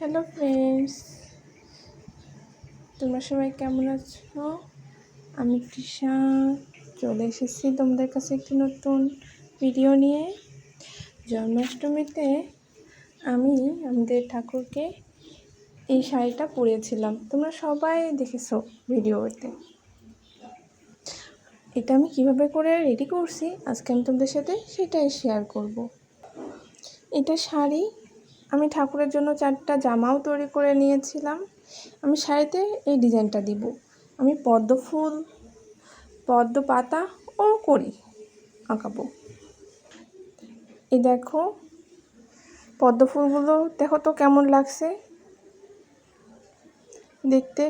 Hello friends, তোমরা সবাই কেমন আছো? আমি তৃষা চলে এসেছি তোমাদের কাছে একটি নতুন ভিডিও নিয়ে। জন্মাষ্টমীতে আমি আমাদের ঠাকুরকে এই শাড়িটা পরিয়েছিলাম, তোমরা সবাই দেখেছো ভিডিওতে। এটা আমি কিভাবে করে রেডি করছি আজকে আমি তোমাদের সাথে সেটাই শেয়ার করব। এটা শাড়ি, আমি ঠাকুরের জন্য 4টা জামাও তৈরি করে নিয়েছিলাম। আমি শাড়িতে এই ডিজাইনটা দিব। আমি পদ্ম ফুল, পদ্ম পাতা ও করি আঁকাবো। এই দেখো পদ্ম ফুলগুলো, দেখো তো কেমন লাগছে দেখতে।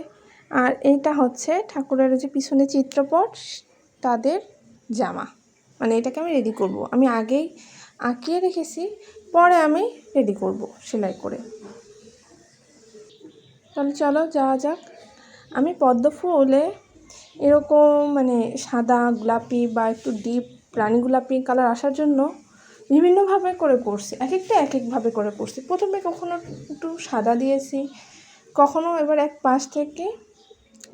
আর এইটা হচ্ছে ঠাকুরের যে পিছনে চিত্রপট, তাদের জামা। মানে এটাকে আমি রেডি করব। আমি আগেই আঁকিয়ে রেখেছি, পরে আমি রেডি করব সেলাই করে। তাহলে চলো যাওয়া যাক। আমি পদ্ম ফুলে এরকম মানে সাদা, গোলাপি বা একটু ডিপ রানী গোলাপি কালার আসার জন্য বিভিন্নভাবে করে করছি, এক একটা এক একভাবে করে করছি। প্রথমে কখনো একটু সাদা দিয়েছি, কখনো এবার এক পাশ থেকে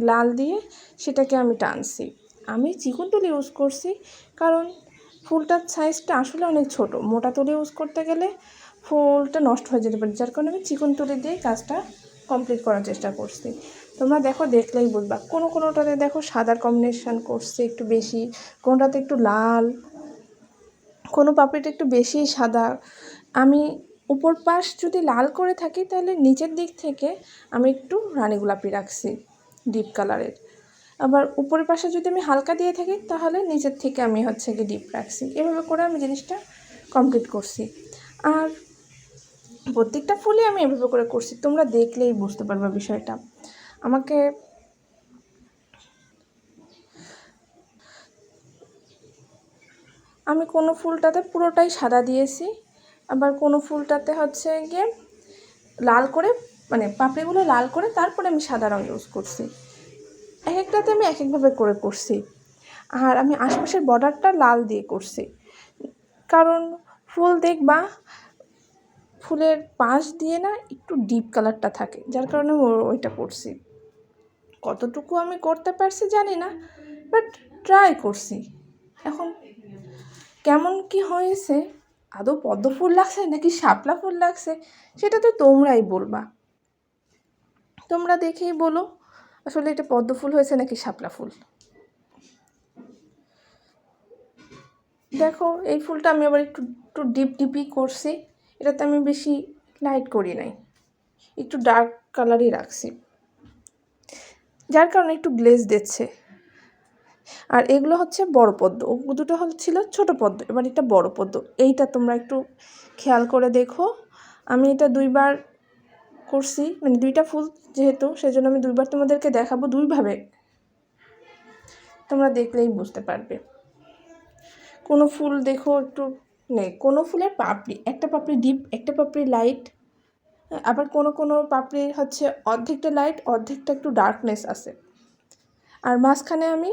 লাল দিয়ে সেটাকে আমি টানছি। আমি চিকন তুলি ইউজ করছি, কারণ ফুলটার সাইজটা আসলে অনেক ছোট। মোটা তুলি ইউজ করতে গেলে ফুলটা নষ্ট হয়ে যেতে পারে, যার কারণে আমি চিকন তুলি দিয়ে কাজটা কমপ্লিট করার চেষ্টা করছি। তোমরা দেখো, দেখলেই বুঝবা। কোনোটাতে দেখো সাদার কম্বিনেশান করছে একটু বেশি, কোনোটাতে একটু লাল, কোনো পাপড়িটা একটু বেশি সাদা। আমি উপর পাশ যদি লাল করে থাকি তাহলে নিচের দিক থেকে আমি একটু রানী গোলাপি রাখছি ডিপ কালারের। আবার উপরের পাশে যদি আমি হালকা দিয়ে থাকি তাহলে নিচের থেকে আমি গিয়ে ডিপ রাখছি। এভাবে করে আমি জিনিসটা কমপ্লিট করছি। আর প্রত্যেকটা ফুলই আমি এভাবে করে করছি, তোমরা দেখলেই বুঝতে পারবে বিষয়টা। আমি কোনো ফুলটাতে পুরোটাই সাদা দিয়েছি, আবার কোনো ফুলটাতে গিয়ে লাল করে, মানে পাপড়িগুলো লাল করে তারপরে আমি সাদা রঙ ইউজ করছি। এক একটাতে আমি এক একভাবে করে করছি। আর আমি আশপাশের বর্ডারটা লাল দিয়ে করছি, কারণ ফুল দেখবা ফুলের পাশ দিয়ে না একটু ডিপ কালারটা থাকে, যার কারণে ওইটা করছি। কতটুকু আমি করতে পারছি জানি না, বাট ট্রাই করছি। এখন কেমন কি হয়েছে, আদৌ পদ্ম ফুল লাগছে নাকি শাপলা ফুল লাগছে, সেটা তো তোমরাই বলবা। তোমরা দেখেই বলো আসলে এটা পদ্ম ফুল হয়েছে নাকি শাপলা ফুল। দেখো এই ফুলটা আমি আবার একটু একটু ডিপই করছি। এটাতে আমি বেশি লাইট করি নাই, একটু ডার্ক কালারই রাখছি, যার কারণে একটু গ্লেজ দিচ্ছে। আর এগুলো বড় পদ্ম, ও দুটো ছিল ছোট পদ্ম, এবার এটা বড় পদ্ম। এইটা তোমরা একটু খেয়াল করে দেখো। আমি এটা 2বার করছি, মানে 2টা ফুল যেহেতু, সেজন্য আমি 2বার তোমাদেরকে দেখাবো। 2ভাবে তোমরা দেখলেই বুঝতে পারবে। কোনো ফুল দেখো একটু নেই, কোনো ফুলের পাপড়ি, একটা পাপড়ি ডিপ, একটা পাপড়ি লাইট। আবার কোনো পাপড়ির অর্ধেকটা লাইট, অর্ধেকটা একটু ডার্কনেস আছে। আর মাঝখানে আমি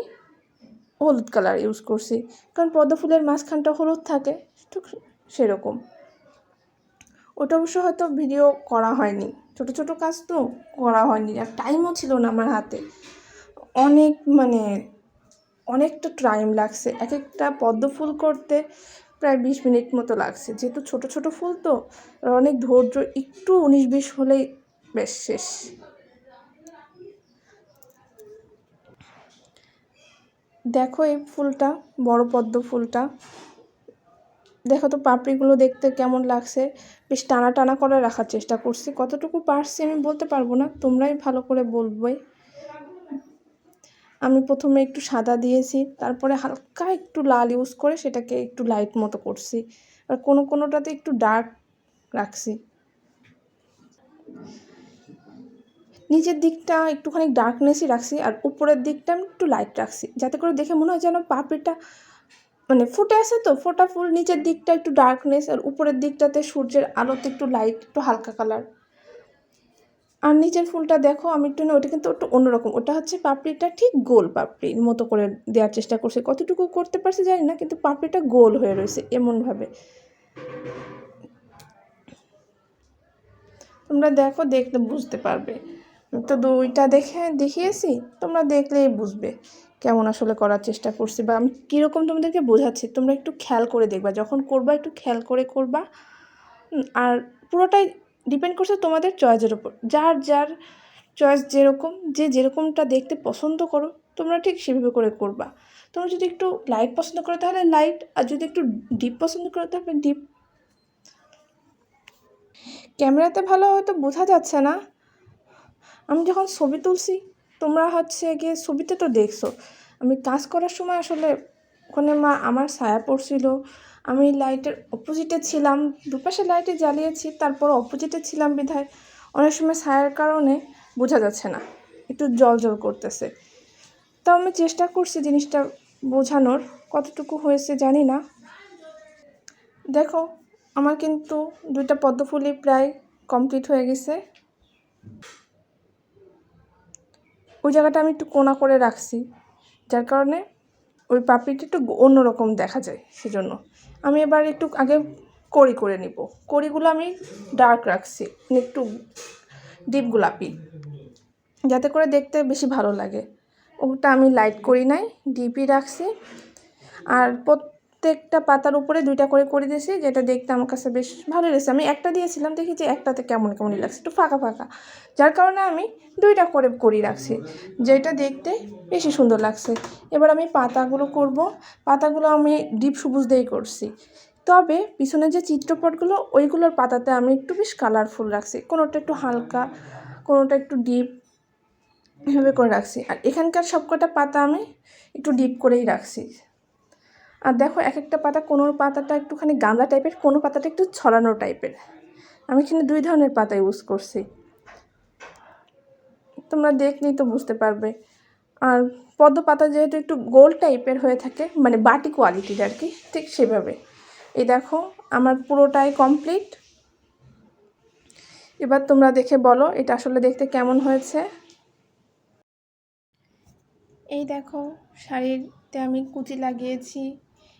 হলুদ কালার ইউজ করছি, কারণ পদ্ম ফুলের মাঝখানটা হলুদ থাকে, ঠিক সেরকম। ওটা অবশ্য হয়তো ভিডিও করা হয়নি, ছোট কাজ তো করা হয়নি, আর টাইমও ছিল না আমার হাতে। অনেকটা টাইম লাগছে এক একটা পদ্ম ফুল করতে, প্রায় 20 মিনিট মতো লাগছে, যেহেতু ছোট ফুল তো অনেক ধৈর্য, একটু 19-20 হলেই বেশ শেষ। দেখো এই ফুলটা, বড় পদ্ম ফুলটা দেখো তো, পাপড়িগুলো দেখতে কেমন লাগছে। বেশ টানা টানা করে রাখার চেষ্টা করছি, কতটুকু পারছি আমি বলতে পারবো না, তোমরাই ভালো করে বলবে। আমি প্রথমে একটু সাদা দিয়েছি, তারপরে হালকা একটু লাল ইউজ করে সেটাকে একটু লাইট মতো করছি, আর কোনোটাতে একটু ডার্ক রাখছি। নিচের দিকটা একটুখানি ডার্কনেসই রাখছি, আর উপরের দিকটা আমি একটু লাইট রাখছি, যাতে করে দেখে মনে হয় যেন পাপড়িটা ফুটে আছে। তো ফোটা ফুল, নিচের দিকটা একটু ডার্কনেস, আর উপরের দিকটাতে সূর্যের আলোতে একটু লাইট, একটু হালকা কালার। আর নিচের ফুলটা দেখো আমি ওটা কিন্তু একটু অন্যরকম, ওটা পাপড়িটা ঠিক গোল পাপড়ির মতো করে দেওয়ার চেষ্টা করছি। কতটুকু করতে পারছি জানি না, কিন্তু পাপড়িটা গোল হয়ে রয়েছে এমনভাবে। তোমরা দেখো, দেখলে বুঝতে পারবে। তো দুইটা দেখিয়েছি, তোমরা দেখলেই বুঝবে কেমন আসলে করার চেষ্টা করছি বা আমি কীরকম তোমাদেরকে বোঝাচ্ছি। তোমরা একটু খেয়াল করে দেখবা, যখন করবা একটু খেয়াল করে করবা। আর পুরোটাই ডিপেন্ড করছে তোমাদের চয়েসের উপর। যার যার চয়েস যেরকম, যে যেরকমটা দেখতে পছন্দ করো তোমরা ঠিক সেভাবে করে করবা। তোমরা যদি একটু লাইট পছন্দ করো তাহলে লাইট, আর যদি একটু ডিপ পছন্দ করো তাহলে ডিপ। ক্যামেরাতে ভালো হয়তো বোঝা যাচ্ছে না, আমি যখন ছবি তুলছি তোমরা গিয়ে ছবিতে তো দেখছো। আমি কাজ করার সময় আসলে ওখানে আমার ছায়া পড়ছিল, আমি লাইটের অপোজিটে ছিলাম, দুপাশে লাইটে জ্বালিয়েছি, তারপর অপোজিটে ছিলাম বিধায় অনেক সময় ছায়ার কারণে বোঝা যাচ্ছে না, একটু জল করতেছে। তাও আমি চেষ্টা করছি জিনিসটা বোঝানোর, কতটুকু হয়েছে জানি না। দেখো আমার কিন্তু 2টা পদ্মফুলই প্রায় কমপ্লিট হয়ে গেছে। ওই জায়গাটা আমি একটু কোনা করে রাখছি, যার কারণে ওই পাপড়িটা একটু অন্যরকম দেখা যায়। সেজন্য আমি এবার একটু আগে কড়ি করে নিব। কড়িগুলো আমি ডার্ক রাখছি, একটু ডিপ গোলাপি, যাতে করে দেখতে বেশি ভালো লাগে। ওটা আমি লাইট করি নাই, ডিপই রাখছি। আর প্রত্যেকটা পাতার উপরে 2টা করে কড়ি দিয়েছি, যেটা দেখতে আমার কাছে বেশ ভালো লেগেছে। আমি একটা দিয়েছিলাম, দেখি যে একটাতে কেমনই লাগছে, একটু ফাঁকা যার কারণে আমি 2টা করে কড়ি রাখছি, যেটা দেখতে বেশি সুন্দর লাগছে। এবার আমি পাতাগুলো করব। পাতাগুলো আমি ডিপ সবুজ দিয়েই করছি, তবে পিছনে যে চিত্রপটগুলো ওইগুলোর পাতাতে আমি একটু বেশ কালারফুল রাখছি, কোনোটা একটু হালকা, কোনোটা একটু ডিপ, এভাবে করে রাখছি। আর এখানকার সবকটা পাতা আমি একটু ডিপ করেই রাখছি। আর দেখো এক একটা পাতা, কোনো পাতাটা একটুখানি গাঁদা টাইপের, কোনো পাতাটা একটু ছড়ানো টাইপের। আমি এখানে 2 ধরনের পাতা ইউজ করছি, তোমরা দেখলেই তো বুঝতে পারবে। আর পদ্ম পাতা যেহেতু একটু গোল টাইপের হয়ে থাকে, মানে বাটি কোয়ালিটির আর কি, ঠিক সেভাবে। এই দেখো আমার পুরোটাই কমপ্লিট। এবার তোমরা দেখে বলো এটা আসলে দেখতে কেমন হয়েছে। এই দেখো শাড়িতে আমি কুচি লাগিয়েছি,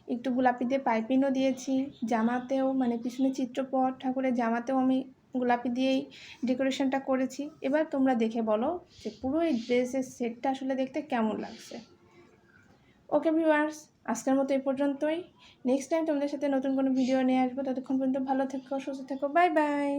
একটু গোলাপি দিয়ে পাইপিংও দিয়েছি, জামাতেও মানে পিছনে চিত্রপট ঠাকুরের জামাতেও আমি গোলাপি দিয়েই ডেকোরেশনটা করেছি। এবার তোমরা দেখে বলো যে পুরো এই ড্রেসের সেটটা আসলে দেখতে কেমন লাগছে। ওকে ভিউয়ার্স, আজকের মতো এই পর্যন্তই। নেক্সট টাইম তোমাদের সাথে নতুন কোনো ভিডিও নিয়ে আসবো। ততক্ষণ পর্যন্ত ভালো থেকো, সুস্থ থেকো, বাই বাই।